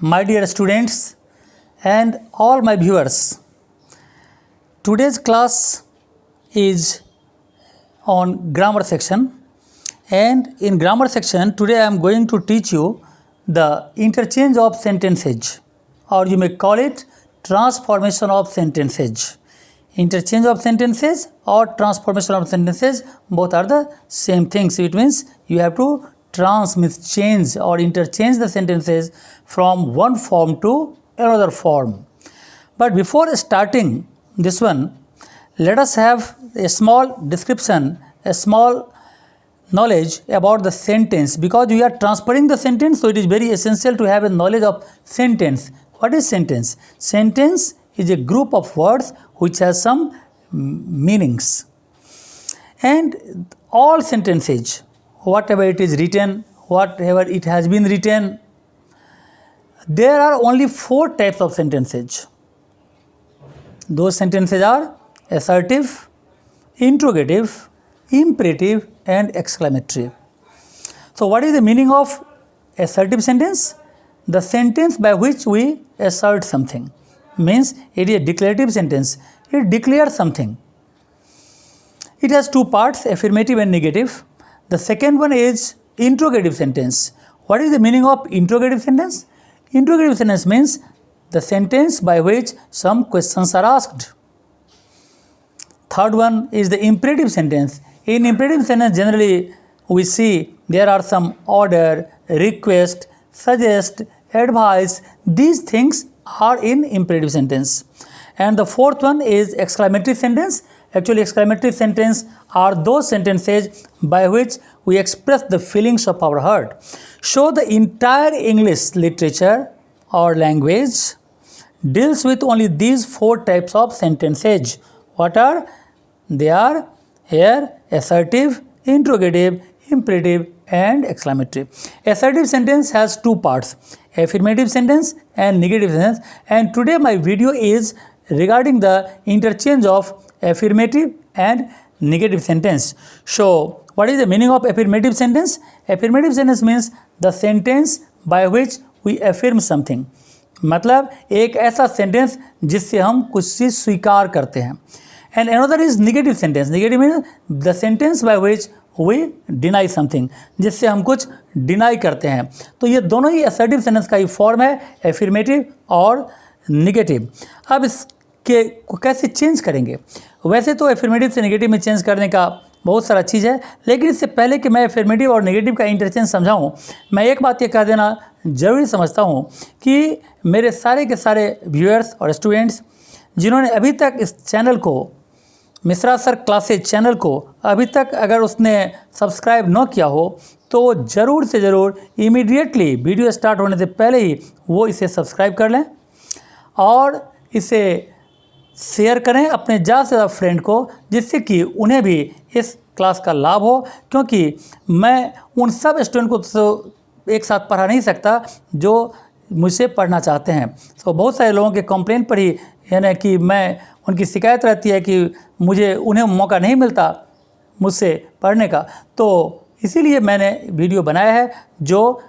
my dear students and all my viewers. Today's class is on grammar section, and in grammar section today I am going to teach you the interchange of sentences, or you may call it transformation of sentences. Interchange of sentences or transformation of sentences, both are the same things. It means you have to change or interchange the sentences from one form to another form. But before starting this one, let us have a small description, a small knowledge about the sentence, because we are transferring the sentence, so it is very essential to have a knowledge of sentence. What is sentence? Sentence is a group of words which has some meanings. And all sentences, whatever it is written, whatever it has been written, there are only 4 types of sentences. Those sentences are assertive, interrogative, imperative and exclamatory. So what is the meaning of assertive sentence? The sentence by which we assert something. Means it is a declarative sentence. It declares something. It has 2 parts, affirmative and negative. The second one is interrogative sentence. What is the meaning of interrogative sentence? Interrogative sentence means the sentence by which some questions are asked. Third one is the imperative sentence. In imperative sentence, generally we see there are some order, request, suggest, advice. These things are in imperative sentence. And the fourth one is exclamatory sentence. Actually, exclamatory sentence are those sentences by which we express the feelings of our heart. So the entire English literature or language deals with only these 4 types of sentences. What are? They are here assertive, interrogative, imperative and exclamatory. Assertive sentence has 2 parts, affirmative sentence and negative sentence. And today my video is regarding the interchange of affirmative and negative sentence. So what is the meaning of affirmative sentence? Affirmative sentence means the sentence by which we affirm something. मतलब एक ऐसा sentence जिससे हम कुछ चीज़ स्वीकार करते हैं. And another is negative sentence. Negative means the sentence by which we deny something, जिससे हम कुछ डिनाई करते हैं. तो ये दोनों ही assertive sentence का ही फॉर्म है, affirmative और negative. अब इसके को कैसे चेंज करेंगे? वैसे तो affirmative से negative में चेंज करने का बहुत सारा चीज़ है, लेकिन इससे पहले कि मैं affirmative और negative का इंटरचेंज समझाऊँ, मैं एक बात ये कह देना ज़रूरी समझता हूँ कि मेरे सारे के सारे व्यूअर्स और स्टूडेंट्स जिन्होंने अभी तक इस चैनल को, मिश्रा सर क्लासेज चैनल को अभी तक अगर उसने सब्सक्राइब न किया हो, तो ज़रूर से ज़रूर इमीडिएटली वीडियो स्टार्ट होने से पहले ही वो इसे सब्सक्राइब कर लें और इसे शेयर करें अपने ज़्यादा से ज़्यादा फ्रेंड को, जिससे कि उन्हें भी इस क्लास का लाभ हो. क्योंकि मैं उन सब स्टूडेंट को तो एक साथ पढ़ा नहीं सकता जो मुझसे पढ़ना चाहते हैं. तो बहुत सारे लोगों के कंप्लेन पर ही, यानी कि मैं उनकी शिकायत रहती है कि उन्हें मौका नहीं मिलता मुझसे पढ़ने का. तो इसीलिए मैंने वीडियो बनाया है जो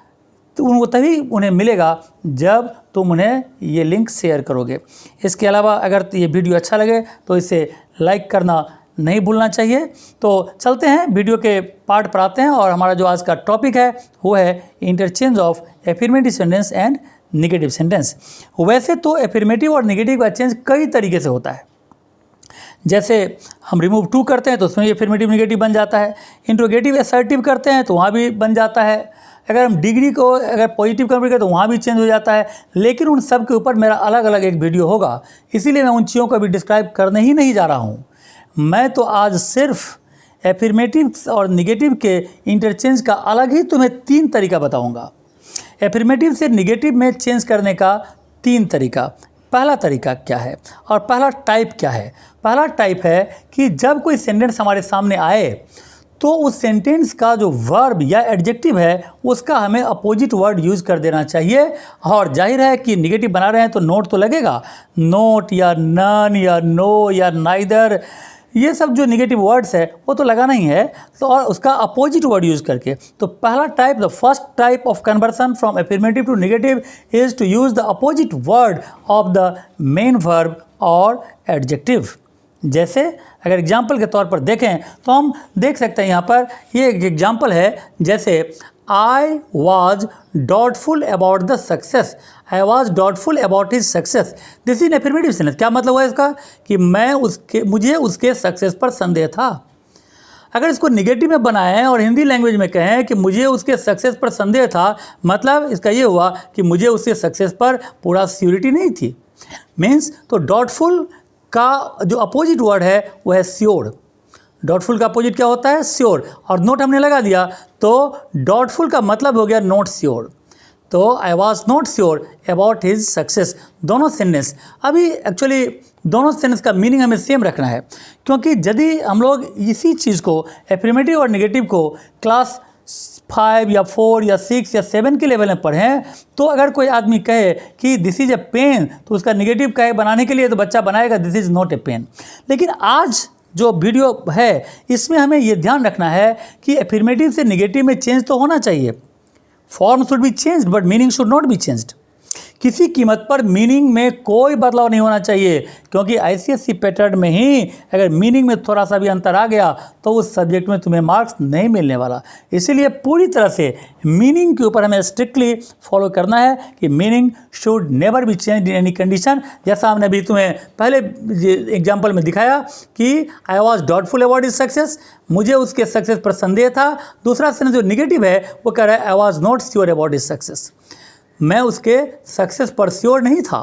उनको तभी उन्हें मिलेगा जब तुम उन्हें ये लिंक शेयर करोगे. इसके अलावा अगर ये वीडियो अच्छा लगे तो इसे लाइक करना नहीं भूलना चाहिए. तो चलते हैं वीडियो के पार्ट पर आते हैं, और हमारा जो आज का टॉपिक है वो है interchange of affirmative sentence and negative sentence. वैसे तो एफर्मेटिव और नेगेटिव का चेंज कई तरीके से होता है. जैसे हम रिमूव टू करते हैं तो उसमें एफर्मेटिव नेगेटिव बन जाता है. इंट्रोगेटिव असर्टिव करते हैं तो वहाँ भी बन जाता है. अगर हम डिग्री को अगर पॉजिटिव कन्वर्ट करें तो वहाँ भी चेंज हो जाता है. लेकिन उन सब के ऊपर मेरा अलग अलग एक वीडियो होगा, इसीलिए मैं उन चीज़ों को भी डिस्क्राइब करने ही नहीं जा रहा हूँ. मैं तो आज सिर्फ एफर्मेटिव और नेगेटिव के इंटरचेंज का अलग ही तुम्हें 3 तरीका बताऊँगा. एफर्मेटिव से नेगेटिव में चेंज करने का 3 तरीका. पहला तरीका क्या है और पहला टाइप क्या है? पहला टाइप है कि जब कोई सेंटेंस हमारे सामने आए तो उस सेंटेंस का जो वर्ब या एडजेक्टिव है उसका हमें अपोजिट वर्ड यूज़ कर देना चाहिए. और जाहिर है कि नेगेटिव बना रहे हैं तो नोट तो लगेगा. नोट या नन या नो या नाइदर ये सब जो निगेटिव वर्ड्स है वो तो लगाना ही है, तो और उसका अपोजिट वर्ड यूज़ करके। तो पहला type, the first type of conversion from affirmative to negative is to use the opposite word of the main verb और एडजेक्टिव। जैसे अगर एग्जाम्पल के तौर पर देखें तो हम देख सकते हैं यहाँ पर ये एक एग्जाम्पल है, जैसे I was doubtful about the success, I was doubtful about his success, this is affirmative sentence. क्या मतलब हुआ इसका कि मुझे उसके सक्सेस पर संदेह था। अगर इसको निगेटिव में बनाएं और हिंदी लैंग्वेज में कहें कि मुझे उसके सक्सेस पर संदेह था, मतलब इसका ये हुआ कि मुझे उसके सक्सेस पर पूरा श्योरिटी नहीं थी। मीन्स तो डाउटफुल का जो अपोजिट वर्ड है वो है श्योर। डाउटफुल का अपोजिट क्या होता है? श्योर। और नोट हमने लगा दिया तो डाउटफुल का मतलब हो गया नॉट श्योर। तो I was not sure about his success. दोनों सेंटेंस, अभी एक्चुअली दोनों सेंटेंस का मीनिंग हमें सेम रखना है, क्योंकि यदि हम लोग इसी चीज़ को एफर्मेटिव और नेगेटिव को क्लास 5 या 4 या 6 या 7 के लेवल में पढ़ें, तो अगर कोई आदमी कहे कि दिस इज़ ए पेन, तो उसका नेगेटिव कहे बनाने के लिए तो बच्चा बनाएगा this is not a pen. लेकिन आज जो वीडियो है इसमें हमें ये ध्यान रखना है कि एफर्मेटिव से नेगेटिव में चेंज तो होना चाहिए, form should be changed but meaning should not be changed. किसी कीमत पर मीनिंग में कोई बदलाव नहीं होना चाहिए, क्योंकि आईसीएसई पैटर्न में ही अगर मीनिंग में थोड़ा सा भी अंतर आ गया तो उस सब्जेक्ट में तुम्हें मार्क्स नहीं मिलने वाला। इसीलिए पूरी तरह से मीनिंग के ऊपर हमें स्ट्रिक्टली फॉलो करना है कि meaning should never be change in any condition. जैसा हमने अभी तुम्हें पहले एग्जाम्पल में दिखाया कि I was doubtful about his success, मुझे उसके सक्सेस पर संदेह था। दूसरा सेंटेंस जो निगेटिव है वो कह रहा है I was not sure about his success, मैं उसके सक्सेस पर श्योर नहीं था।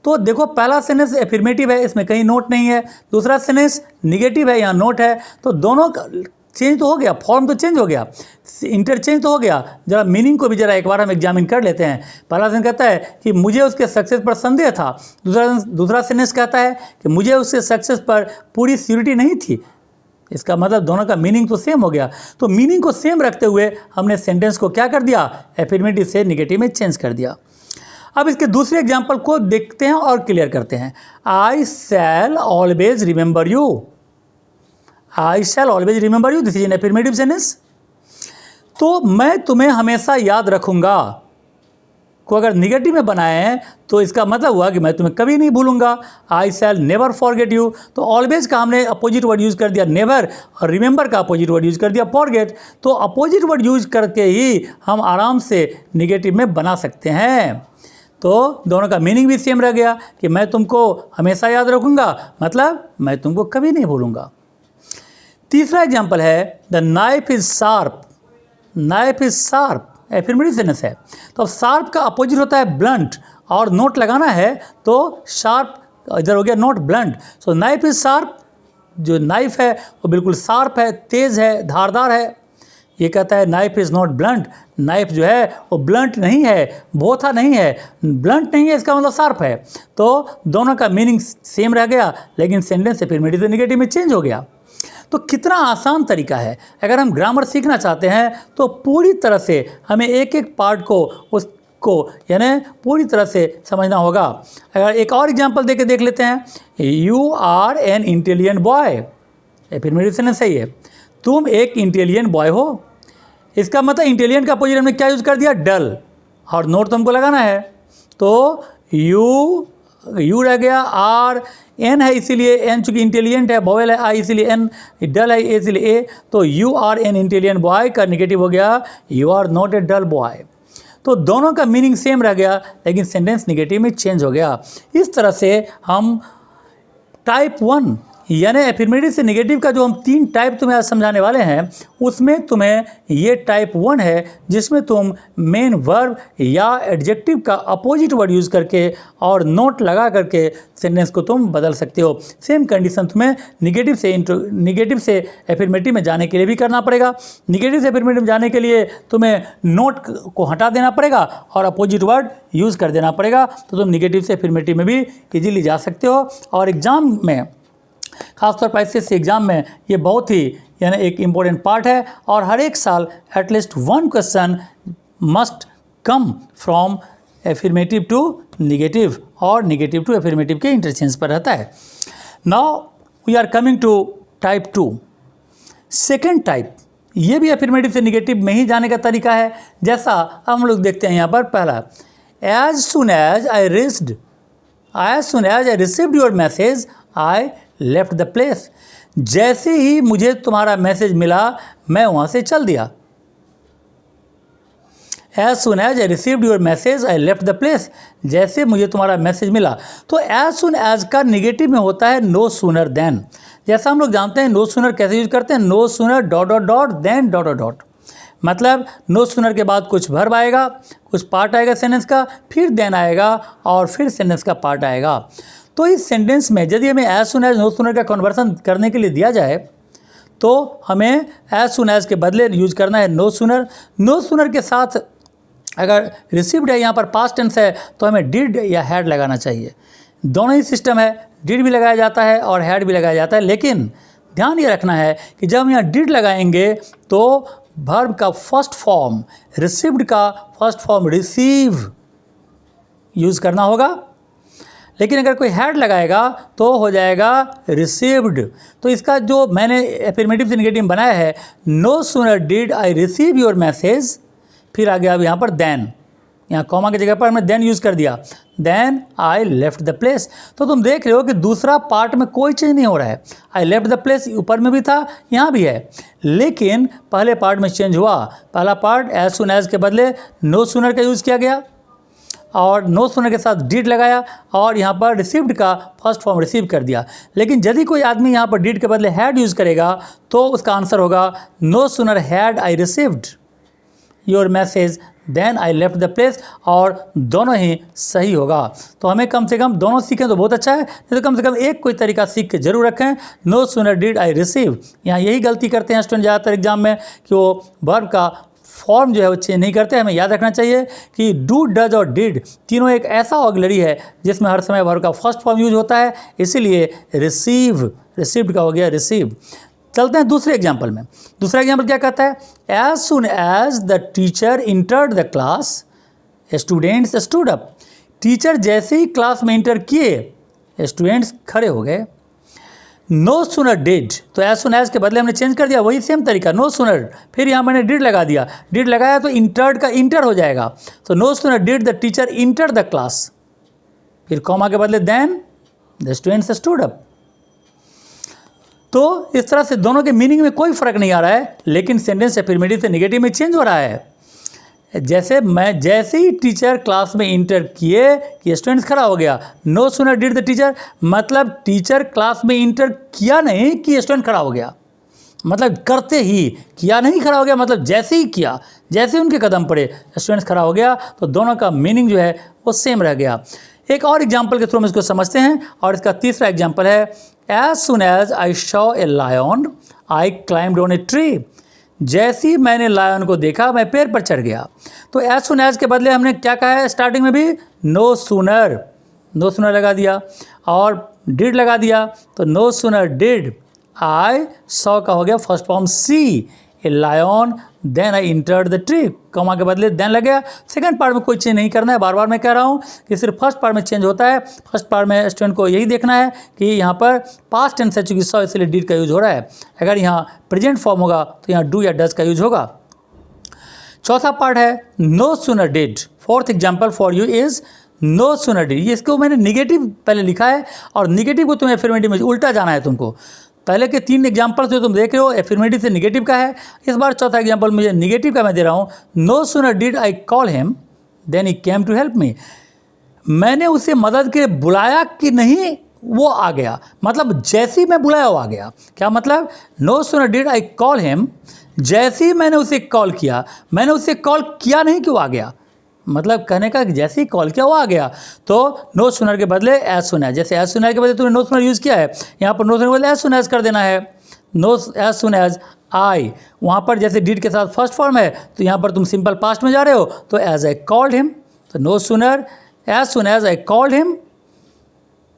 तो देखो पहला सेंटेंस एफर्मेटिव है, इसमें कहीं नोट नहीं है, दूसरा सेंटेंस निगेटिव है, यहाँ नोट है, तो दोनों चेंज तो हो गया, फॉर्म तो चेंज हो गया, इंटरचेंज तो हो गया। जरा मीनिंग को भी जरा एक बार हम एग्जामिन कर लेते हैं। पहला सेंटेंस कहता है कि मुझे उसके सक्सेस पर संदेह था, दूसरा सेंटेंस कहता है कि मुझे उसके सक्सेस पर पूरी श्योरिटी नहीं थी। इसका मतलब दोनों का मीनिंग तो सेम हो गया। तो मीनिंग को सेम रखते हुए हमने सेंटेंस को क्या कर दिया? एफर्मेटिव से नेगेटिव में चेंज कर दिया। अब इसके दूसरे एग्जाम्पल को देखते हैं और क्लियर करते हैं। I shall always remember you, I shall always remember you, this is an affirmative sentence. तो मैं तुम्हें हमेशा याद रखूंगा को अगर निगेटिव में बनाएं तो इसका मतलब हुआ कि मैं तुम्हें कभी नहीं भूलूंगा। आई शैल नेवर फॉरगेट यू, तो ऑलवेज का हमने अपोजिट वर्ड यूज़ कर दिया नेवर, और रिमेंबर का अपोजिट वर्ड यूज़ कर दिया फॉरगेट। तो अपोजिट वर्ड यूज़ करके ही हम आराम से निगेटिव में बना सकते हैं। तो दोनों का मीनिंग भी सेम रह गया कि मैं तुमको हमेशा याद रखूंगा, मतलब मैं तुमको कभी नहीं भूलूंगा। तीसरा एग्जाम्पल है the knife is sharp, knife is sharp, affirmative sentence है। तो अब शार्प का अपोजिट होता है ब्लंट, और नोट लगाना है तो शार्प इधर हो गया note blunt. So knife is sharp, जो नाइफ है वो बिल्कुल शार्प है, तेज़ है, धारदार है। ये कहता है knife is not blunt, knife जो है वो ब्लंट नहीं है, बोथा नहीं है, ब्लंट नहीं है, इसका मतलब शार्प है। तो दोनों का मीनिंग सेम रह गया, लेकिन सेंटेंस एफर्मेटिव से नेगेटिव में चेंज हो गया। तो कितना आसान तरीका है। अगर हम ग्रामर सीखना चाहते हैं तो पूरी तरह से हमें एक एक पार्ट को उसको यानी पूरी तरह से समझना होगा। अगर एक और एग्जांपल देके देख लेते हैं, you are an intelligent boy, affirmative sentence सही है, तुम एक इंटेलिजेंट बॉय हो। इसका मतलब इंटेलिजेंट का अपोजिट हमने क्या यूज़ कर दिया? डल, और नोट तुमको लगाना है। तो यू रह गया, आर एन है इसीलिए एन चूँकि इंटेलिजेंट है, वोवेल है आई इसीलिए एन, डल है ए इसीलिए ए। तो you are an intelligent boy का नेगेटिव हो गया you are not a dull boy. तो दोनों का मीनिंग सेम रह गया, लेकिन सेंटेंस नेगेटिव में चेंज हो गया। इस तरह से हम टाइप 1 यानी एफर्मेटिव से नेगेटिव का जो हम 3 टाइप तुम्हें आज समझाने वाले हैं, उसमें तुम्हें ये टाइप 1 है जिसमें तुम मेन वर्ब या एडजेक्टिव का अपोजिट वर्ड यूज़ करके और नोट लगा करके सेंटेंस को तुम बदल सकते हो। सेम कंडीशन तुम्हें निगेटिव से एफर्मेटिव में जाने के लिए भी करना पड़ेगा। निगेटिव से एफर्मेटिव में जाने के लिए तुम्हें नोट को हटा देना पड़ेगा और अपोजिट वर्ड यूज़ कर देना पड़ेगा, तो तुम निगेटिव से एफर्मेटिव में भी ईजीली जा सकते हो। और एग्ज़ाम में खासतौर पर एसएससी एग्ज़ाम में ये बहुत ही यानी एक इम्पोर्टेंट पार्ट है, और हर एक साल at least 1 question must come from affirmative to negative और निगेटिव टू एफर्मेटिव के इंटरचेंज पर रहता है। Now we are coming to type 2। Second type, ये भी अफर्मेटिव से निगेटिव में ही जाने का तरीका है। जैसा अब हम लोग देखते हैं यहाँ पर पहला, as soon as I received your message I left the place. जैसे ही मुझे तुम्हारा मैसेज मिला मैं वहाँ से चल दिया। As soon as I received your message I left the place, जैसे मुझे तुम्हारा मैसेज मिला। तो एज सुन एज का निगेटिव में होता है नो सूनर देन। जैसा हम लोग जानते हैं नो सूनर कैसे यूज करते हैं, no sooner dot dot dot than dot dot dot. मतलब नो सूनर के बाद कुछ वर्ब आएगा, कुछ पार्ट आएगा सेंटेंस का, फिर देन आएगा और फिर सेंटेंस का पार्ट आएगा। तो इस सेंटेंस में यदि हमें as soon as no sooner का कन्वर्सन करने के लिए दिया जाए तो हमें एज सुन एज के बदले यूज करना है नो सूनर। नो सूनर के साथ अगर रिसीव्ड है, यहाँ पर पास्ट टेंस है, तो हमें डिड या हैड लगाना चाहिए। दोनों ही सिस्टम है, डिड भी लगाया जाता है और हैड भी लगाया जाता है। लेकिन ध्यान ये रखना है कि जब हम यहाँ डिड लगाएंगे तो वर्ब का फर्स्ट फॉर्म, रिसीव्ड का फर्स्ट फॉर्म रिसीव यूज़ करना होगा। लेकिन अगर कोई हैड लगाएगा तो हो जाएगा रिसीव्ड। तो इसका जो मैंने अफर्मेटिव से निगेटिव बनाया है, no sooner did I receive your message, फिर आ गया अब यहाँ पर देन, यहाँ कॉमा की जगह पर हमने देन यूज़ कर दिया, then I left the place. तो तुम देख रहे हो कि दूसरा पार्ट में कोई चेंज नहीं हो रहा है। आई लेफ्ट द प्लेस ऊपर में भी था, यहाँ भी है, लेकिन पहले पार्ट में चेंज हुआ। पहला पार्ट एज सुन एज के बदले नो सूनर का यूज़ किया गया और नो सूनर के साथ डिड लगाया और यहाँ पर रिसीव्ड का फर्स्ट फॉर्म रिसीव कर दिया। लेकिन यदि कोई आदमी यहाँ पर डिड के बदले हैड यूज़ करेगा तो उसका आंसर होगा no sooner had I received your message then I left the place, और दोनों ही सही होगा। तो हमें कम से कम दोनों सीखें तो बहुत अच्छा है, नहीं तो कम से कम एक कोई तरीका सीख के जरूर रखें। No sooner did I receive, यहाँ यही गलती करते हैं स्टूडेंट ज़्यादातर एग्जाम में कि वो वर्ब का फॉर्म जो है वो चेंज नहीं करते। हमें याद रखना चाहिए कि डू, डज और डिड तीनों एक ऐसा ऑग्ज़िलरी है जिसमें हर समय वर्ब का फर्स्ट फॉर्म यूज होता है, इसीलिए रिसीव्ड का हो गया रिसीव। चलते हैं दूसरे एग्जाम्पल में। दूसरा एग्जाम्पल क्या कहता है, as soon as the teacher entered the class students stood up. Teacher जैसे ही क्लास में इंटर किए स्टूडेंट्स खड़े हो गए। नो सूनर डिड, तो एज सुन एज के बदले हमने चेंज कर दिया, वही सेम तरीका, नो सूनर, फिर यहाँ मैंने डिड लगा दिया। डिड लगाया तो इंटर्ड का इंटर हो जाएगा, तो no sooner did the teacher enter the class, फिर कॉमा के बदले then the students stood up. तो इस तरह से दोनों के मीनिंग में कोई फर्क नहीं आ रहा है, लेकिन सेंटेंस अफर्मेटिव से नेगेटिव में चेंज हो रहा है। जैसे ही टीचर क्लास में इंटर किए कि स्टूडेंट्स खड़ा हो गया। No sooner did the teacher, मतलब टीचर क्लास में इंटर किया नहीं कि स्टूडेंट खड़ा हो गया, मतलब करते ही, किया नहीं खड़ा हो गया, मतलब जैसे ही किया, जैसे उनके कदम पड़े स्टूडेंट्स खड़ा हो गया। तो दोनों का मीनिंग जो है वो सेम रह गया। एक और एग्जाम्पल के थ्रू हम इसको समझते हैं, और इसका तीसरा एग्जाम्पल है, as soon as I saw a lion I climbed on a tree. जैसे ही मैंने लायन को देखा मैं पेड़ पर चढ़ गया। तो एज सुन एज के बदले हमने क्या कहा है स्टार्टिंग में भी, नो सूनर लगा दिया और डिड लगा दिया। तो no sooner did I saw का हो गया first form see a lion then I entered the tree, comma के बदले देन लग गया। सेकंड पार्ट में कोई चेंज नहीं करना है, बार बार मैं कह रहा हूँ कि सिर्फ फर्स्ट पार्ट में चेंज होता है। फर्स्ट पार्ट में स्टूडेंट को यही देखना है कि यहाँ पर पास्ट टेंस है, चूँकि सॉ इसलिए डिड का यूज हो रहा है। अगर यहाँ प्रेजेंट फॉर्म होगा तो यहाँ डू या डज का यूज होगा। चौथा पार्ट है no sooner did. Fourth example for you is no sooner did. ये इसको मैंने निगेटिव पहले लिखा है और निगेटिव को तुम्हें अफर्मेटिव में उल्टा जाना है तुमको। पहले के 3 एग्जाम्पल जो तुम देख रहे हो अफर्मेटिव से निगेटिव का है, इस बार चौथा एग्जाम्पल मुझे निगेटिव का मैं दे रहा हूँ। No sooner did I call him then he came to help me. मैंने उसे मदद के लिए बुलाया कि नहीं वो आ गया, मतलब जैसे ही मैं बुलाया वो आ गया। क्या मतलब, no sooner did I call him, जैसे ही मैंने उसे कॉल किया, मैंने उसे कॉल किया नहीं कि वो आ गया, मतलब कहने का कि जैसे ही कॉल किया वो आ गया। तो नो सूनर के बदले एज सुन एज, जैसे एज सुन एज के बदले तुमने नो सूनर यूज़ किया है, यहाँ पर नो सूनर के बदले एज सुन एज कर देना है। No as soon as I, वहाँ पर जैसे डिड के साथ फर्स्ट फॉर्म है तो यहाँ पर तुम सिंपल पास्ट में जा रहे हो तो एज आई कॉल्ड हिम, तो no sooner as soon as I called him.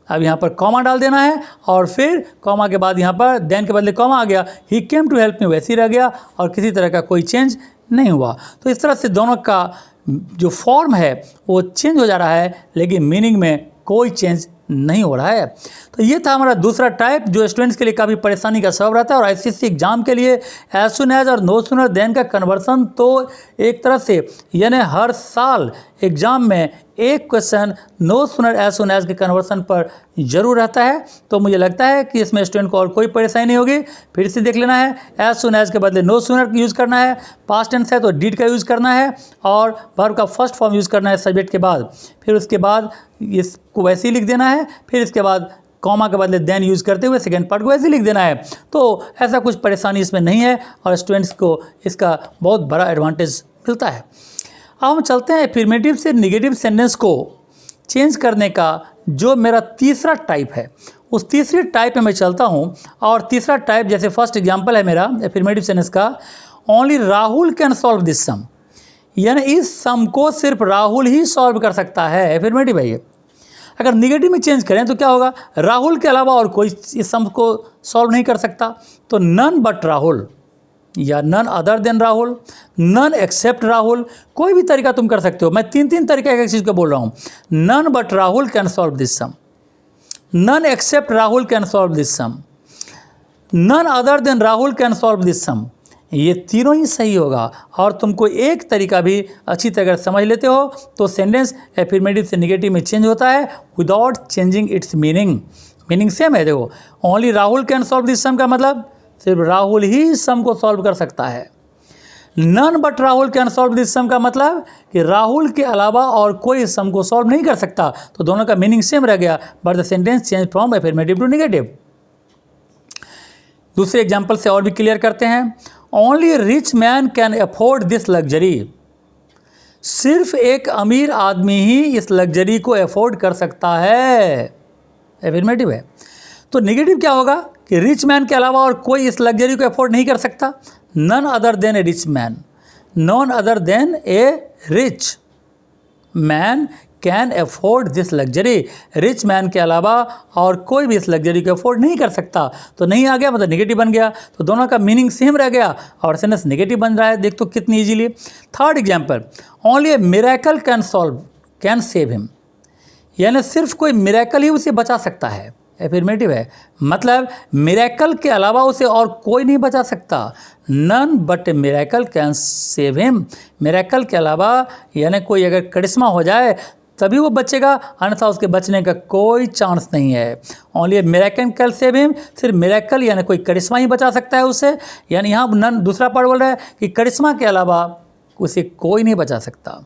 अब यहाँ पर कॉमा डाल देना है और फिर कॉमा के बाद यहाँ पर देन के बदले कॉमा आ गया। ही केम टू हेल्प मी वैसे ही रह गया और किसी तरह का कोई चेंज नहीं हुआ। तो इस तरह से दोनों का जो फॉर्म है वो चेंज हो जा रहा है, लेकिन मीनिंग में कोई चेंज नहीं हो रहा है। तो ये था हमारा दूसरा टाइप जो स्टूडेंट्स के लिए काफ़ी परेशानी का सबब रहता है। और आईसीएसई एग्जाम के लिए एज सुन एज और नो सूनर देन का कन्वर्सन तो एक तरह से यानी हर साल एग्जाम में एक question no sooner as soon as के कन्वर्सन पर जरूर रहता है। तो मुझे लगता है कि इसमें स्टूडेंट को और कोई परेशानी नहीं होगी। फिर से देख लेना है, एज सुन एज के बदले नो सूनर यूज़ करना है, पास्ट टेंस है तो डिड का यूज़ करना है और वर्ब का फर्स्ट फॉर्म यूज़ करना है सब्जेक्ट के बाद। फिर उसके बाद इसको वैसे ही लिख देना है, फिर इसके बाद कॉमा के बदले देन यूज़ करते हुए सेकेंड पार्ट को ऐसे लिख देना है। तो ऐसा कुछ परेशानी इसमें नहीं है और स्टूडेंट्स को इसका बहुत बड़ा एडवांटेज मिलता है। अब हम चलते हैं एफर्मेटिव से निगेटिव सेंटेंस को चेंज करने का जो मेरा तीसरा टाइप है, उस तीसरे टाइप में मैं चलता हूँ। और तीसरा टाइप जैसे फर्स्ट एग्जांपल है मेरा एफर्मेटिव सेंटेंस का, only Rahul can solve this sum, यानी इस सम को सिर्फ राहुल ही सॉल्व कर सकता है। एफर्मेटिव है ये। अगर निगेटिव में चेंज करें तो क्या होगा, राहुल के अलावा और कोई इस सम को सॉल्व नहीं कर सकता। तो नन बट राहुल या none other than Rahul, none except Rahul, कोई भी तरीका तुम कर सकते हो। मैं तीन तरीके एक चीज़ को बोल रहा हूँ। None but Rahul can solve this sum, none except Rahul can solve this sum, none other than Rahul can solve this sum. ये तीनों ही सही होगा। और तुमको एक तरीका भी अच्छी तरह समझ लेते हो तो सेंटेंस एफर्मेटिव से निगेटिव में चेंज होता है without changing its meaning. Meaning same है। देखो, only Rahul can solve this sum का मतलब सिर्फ राहुल ही इस सम को सॉल्व कर सकता है। None but Rahul can solve this sum का मतलब कि राहुल के अलावा और कोई इस सम को सॉल्व नहीं कर सकता। तो दोनों का मीनिंग सेम रह गया, but the sentence change from affirmative to negative. दूसरे एग्जाम्पल से और भी क्लियर करते हैं। Only rich man can afford this luxury, सिर्फ एक अमीर आदमी ही इस लग्जरी को अफोर्ड कर सकता है। एफर्मेटिव है। तो निगेटिव क्या होगा कि रिच मैन के अलावा और कोई इस लग्जरी को अफोर्ड नहीं कर सकता। None other than a rich man, none other than a rich man can afford this luxury, rich man के अलावा और कोई भी इस लग्जरी को अफोर्ड नहीं कर सकता। तो नहीं आ गया मतलब निगेटिव बन गया। तो दोनों का मीनिंग सेम रह गया और सेंटेंस निगेटिव बन रहा है। देख तो कितनी easily. Third example, only a miracle can save him, यानी सिर्फ कोई मिरेकल ही उसे बचा सकता है। एफर्मेटिव है। मतलब मिरेकल के अलावा उसे और कोई नहीं बचा सकता। None but a miracle can save him, miracle के अलावा यानी कोई अगर करिश्मा हो जाए तभी वो बचेगा, अन्यथा उसके बचने का कोई चांस नहीं है। Only miracle can save him, सिर्फ मिरेकल यानी कोई करिश्मा ही बचा सकता है उसे। यानी यहाँ नन दूसरा पार्ट बोल रहा है कि करिश्मा के अलावा उसे कोई नहीं बचा सकता।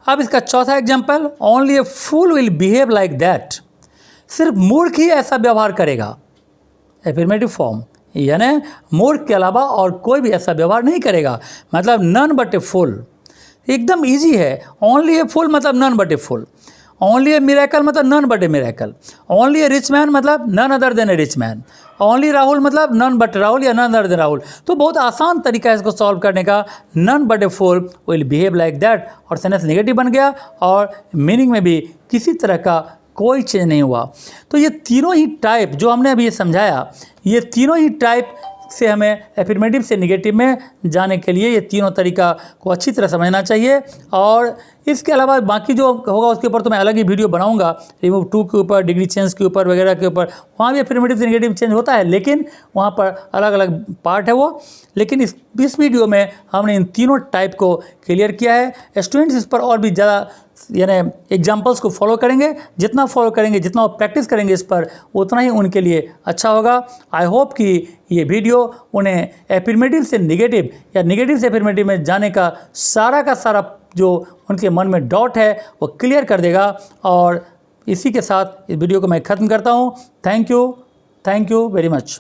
अब इसका चौथा example, only a fool will behave like that, सिर्फ मूर्ख ही ऐसा व्यवहार करेगा। एफर्मेटिव फॉर्म, यानी मूर्ख के अलावा और कोई भी ऐसा व्यवहार नहीं करेगा। मतलब नन बट ए फूल, एकदम इजी है। ओनली ए फूल मतलब none but a fool, only a miracle मतलब none but a miracle, only a rich man मतलब none other than a rich man, only Rahul मतलब नन बट राहुल या none other than Rahul. तो बहुत आसान तरीका है इसको सॉल्व करने का। None but a fool will behave like that और सेंटेंस नेगेटिव बन गया और मीनिंग में भी किसी तरह का कोई चेंज नहीं हुआ। तो ये तीनों ही टाइप जो हमने अभी ये समझाया, ये तीनों ही टाइप से हमें एफर्मेटिव से निगेटिव में जाने के लिए ये तीनों तरीका को अच्छी तरह समझना चाहिए। और इसके अलावा बाकी जो होगा उसके ऊपर तो मैं अलग ही वीडियो बनाऊंगा, रिमूव टू के ऊपर, डिग्री चेंज के ऊपर वगैरह के ऊपर। वहाँ भी एफर्मेटिव से निगेटिव चेंज होता है, लेकिन वहाँ पर अलग अलग पार्ट है वो। लेकिन इस वीडियो में हमने इन तीनों टाइप को क्लियर किया है। स्टूडेंट्स इस पर और भी ज़्यादा यानी एग्जाम्पल्स को फॉलो करेंगे, जितना फॉलो करेंगे, जितना वो प्रैक्टिस करेंगे इस पर, उतना ही उनके लिए अच्छा होगा। आई होप कि ये वीडियो उन्हें एफर्मेटिव से निगेटिव या निगेटिव से एफर्मेटिव में जाने का सारा जो उनके मन में डाउट है वो क्लियर कर देगा। और इसी के साथ इस वीडियो को मैं ख़त्म करता हूँ। Thank you very much.